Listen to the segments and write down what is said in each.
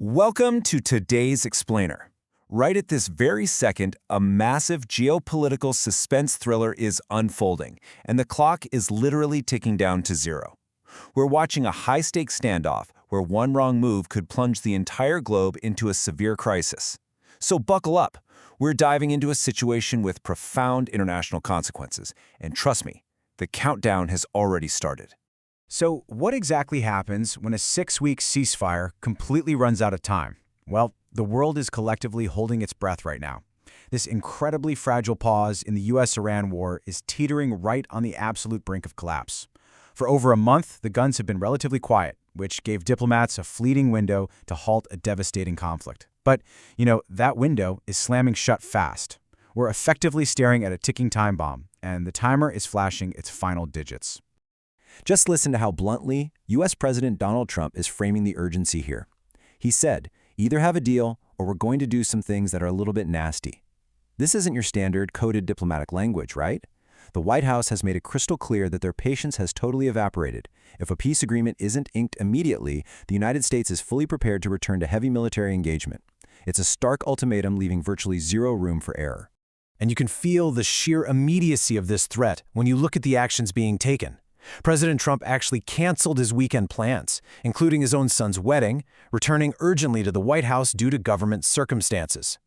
Welcome to today's Explainer. Right at this very second, a massive geopolitical suspense thriller is unfolding, and the clock is literally ticking down to zero. We're watching a high-stakes standoff where one wrong move could plunge the entire globe into a severe crisis. So buckle up. We're diving into a situation with profound international consequences, and trust me, the countdown has already started. So what exactly happens when a 6-week ceasefire completely runs out of time? Well, the world is collectively holding its breath right now. This incredibly fragile pause in the US-Iran war is teetering right on the absolute brink of collapse. For over a month, the guns have been relatively quiet, which gave diplomats a fleeting window to halt a devastating conflict. But, that window is slamming shut fast. We're effectively staring at a ticking time bomb, and the timer is flashing its final digits. Just listen to how bluntly U.S. President Donald Trump is framing the urgency here. He said, either have a deal or we're going to do some things that are a little bit nasty. This isn't your standard coded diplomatic language, right? The White House has made it crystal clear that their patience has totally evaporated. If a peace agreement isn't inked immediately, the United States is fully prepared to return to heavy military engagement. It's a stark ultimatum leaving virtually zero room for error. And you can feel the sheer immediacy of this threat when you look at the actions being taken. President Trump actually canceled his weekend plans, including his own son's wedding, returning urgently to the White House due to government circumstances.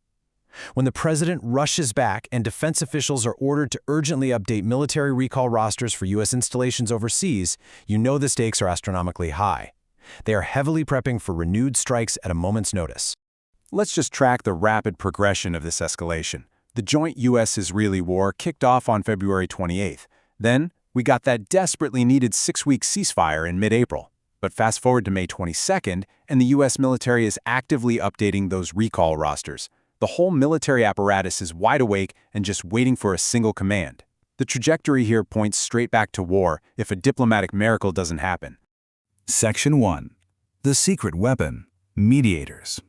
When the president rushes back and defense officials are ordered to urgently update military recall rosters for U.S. installations overseas, you know the stakes are astronomically high. They are heavily prepping for renewed strikes at a moment's notice. Let's just track the rapid progression of this escalation. The joint U.S.-Israeli war kicked off on February 28th. Then, we got that desperately needed 6-week ceasefire in mid-April. But fast forward to May 22nd, and the U.S. military is actively updating those recall rosters. The whole military apparatus is wide awake and just waiting for a single command. The trajectory here points straight back to war if a diplomatic miracle doesn't happen. Section 1. The secret weapon, mediators.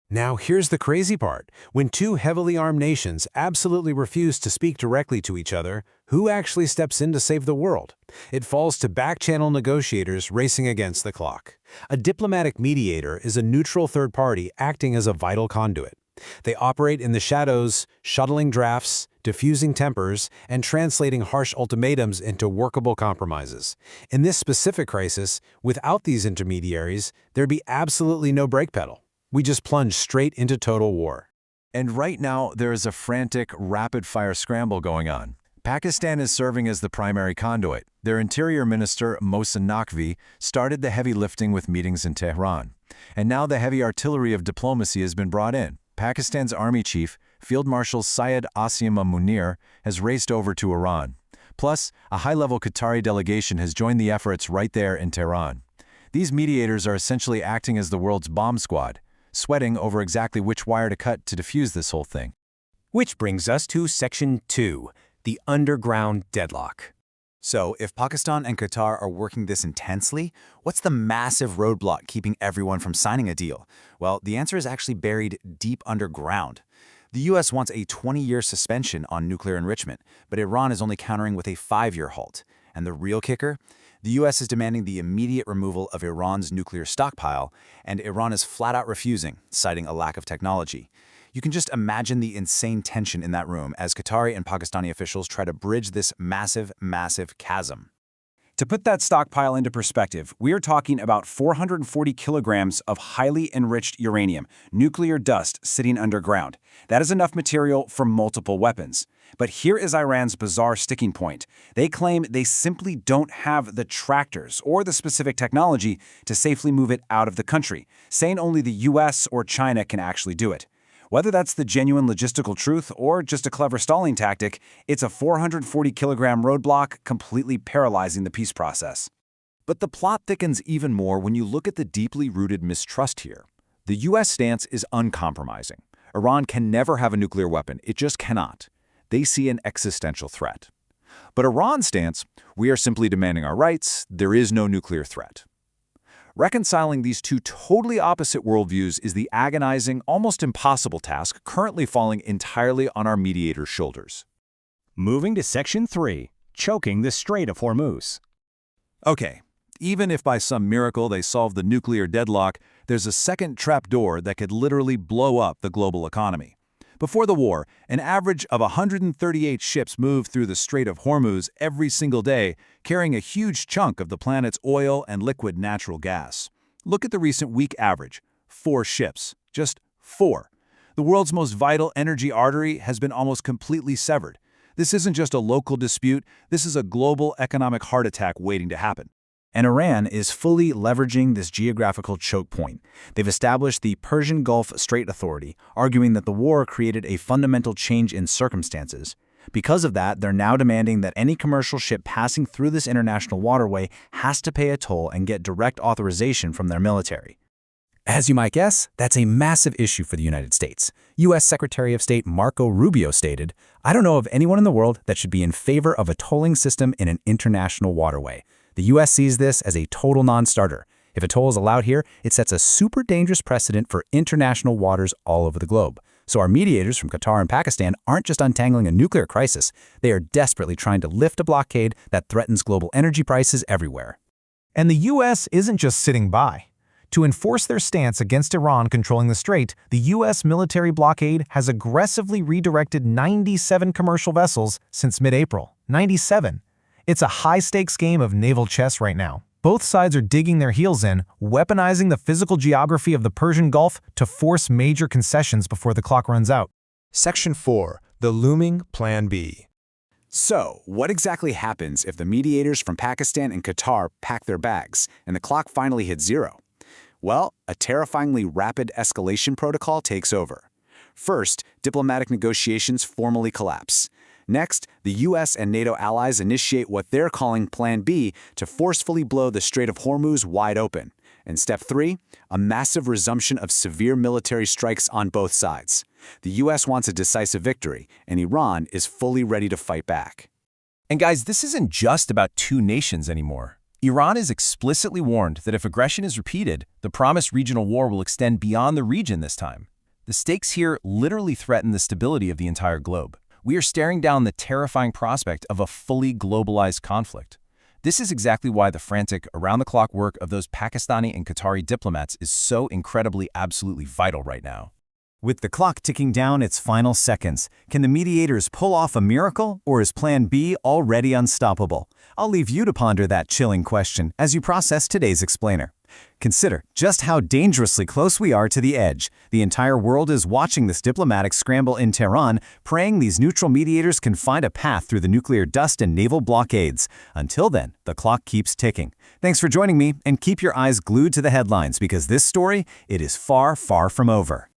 Now here's the crazy part. When two heavily armed nations absolutely refuse to speak directly to each other, who actually steps in to save the world? It falls to back-channel negotiators racing against the clock. A diplomatic mediator is a neutral third party acting as a vital conduit. They operate in the shadows, shuttling drafts, diffusing tempers, and translating harsh ultimatums into workable compromises. In this specific crisis, without these intermediaries, there'd be absolutely no brake pedal. We just plunge straight into total war. And right now, there is a frantic, rapid-fire scramble going on. Pakistan is serving as the primary conduit. Their Interior Minister, Mohsen Naqvi, started the heavy lifting with meetings in Tehran. And now the heavy artillery of diplomacy has been brought in. Pakistan's Army Chief, Field Marshal Syed Asim Munir, has raced over to Iran. Plus, a high-level Qatari delegation has joined the efforts right there in Tehran. These mediators are essentially acting as the world's bomb squad, sweating over exactly which wire to cut to defuse this whole thing. Which brings us to Section 2, the underground deadlock. So, if Pakistan and Qatar are working this intensely, what's the massive roadblock keeping everyone from signing a deal? Well, the answer is actually buried deep underground. The U.S. wants a 20-year suspension on nuclear enrichment, but Iran is only countering with a 5-year halt. And the real kicker? The U.S. is demanding the immediate removal of Iran's nuclear stockpile, and Iran is flat-out refusing, citing a lack of technology. You can just imagine the insane tension in that room as Qatari and Pakistani officials try to bridge this massive, massive chasm. To put that stockpile into perspective, we're talking about 440 kilograms of highly enriched uranium, nuclear dust sitting underground. That is enough material for multiple weapons. But here is Iran's bizarre sticking point. They claim they simply don't have the tractors or the specific technology to safely move it out of the country, saying only the US or China can actually do it. Whether that's the genuine logistical truth or just a clever stalling tactic, it's a 440-kilogram roadblock completely paralyzing the peace process. But the plot thickens even more when you look at the deeply rooted mistrust here. The U.S. stance is uncompromising. Iran can never have a nuclear weapon. It just cannot. They see an existential threat. But Iran's stance, we are simply demanding our rights. There is no nuclear threat. Reconciling these two totally opposite worldviews is the agonizing, almost impossible task currently falling entirely on our mediators' shoulders. Moving to Section 3, choking the Strait of Hormuz. Okay, even if by some miracle they solve the nuclear deadlock, there's a second trapdoor that could literally blow up the global economy. Before the war, an average of 138 ships moved through the Strait of Hormuz every single day, carrying a huge chunk of the planet's oil and liquid natural gas. Look at the recent week average: 4 ships. Just 4. The world's most vital energy artery has been almost completely severed. This isn't just a local dispute, this is a global economic heart attack waiting to happen. And Iran is fully leveraging this geographical choke point. They've established the Persian Gulf Strait Authority, arguing that the war created a fundamental change in circumstances. Because of that, they're now demanding that any commercial ship passing through this international waterway has to pay a toll and get direct authorization from their military. As you might guess, that's a massive issue for the United States. U.S. Secretary of State Marco Rubio stated, "I don't know of anyone in the world that should be in favor of a tolling system in an international waterway. The U.S. sees this as a total non-starter. If a toll is allowed here, it sets a super dangerous precedent for international waters all over the globe. So our mediators from Qatar and Pakistan aren't just untangling a nuclear crisis, they are desperately trying to lift a blockade that threatens global energy prices everywhere." And the U.S. isn't just sitting by. To enforce their stance against Iran controlling the strait, the U.S. military blockade has aggressively redirected 97 commercial vessels since mid-April. 97. It's a high-stakes game of naval chess right now. Both sides are digging their heels in, weaponizing the physical geography of the Persian Gulf to force major concessions before the clock runs out. Section 4. The looming Plan B. So, what exactly happens if the mediators from Pakistan and Qatar pack their bags and the clock finally hits zero? Well, a terrifyingly rapid escalation protocol takes over. First, diplomatic negotiations formally collapse. Next, the U.S. and NATO allies initiate what they're calling Plan B to forcefully blow the Strait of Hormuz wide open. And step 3, a massive resumption of severe military strikes on both sides. The U.S. wants a decisive victory, and Iran is fully ready to fight back. And guys, this isn't just about two nations anymore. Iran is explicitly warned that if aggression is repeated, the promised regional war will extend beyond the region this time. The stakes here literally threaten the stability of the entire globe. We are staring down the terrifying prospect of a fully globalized conflict. This is exactly why the frantic, around-the-clock work of those Pakistani and Qatari diplomats is so incredibly, absolutely vital right now. With the clock ticking down its final seconds, can the mediators pull off a miracle, or is Plan B already unstoppable? I'll leave you to ponder that chilling question as you process today's explainer. Consider just how dangerously close we are to the edge. The entire world is watching this diplomatic scramble in Tehran, praying these neutral mediators can find a path through the nuclear dust and naval blockades. Until then, the clock keeps ticking. Thanks for joining me, and keep your eyes glued to the headlines because this story, it is far, far from over.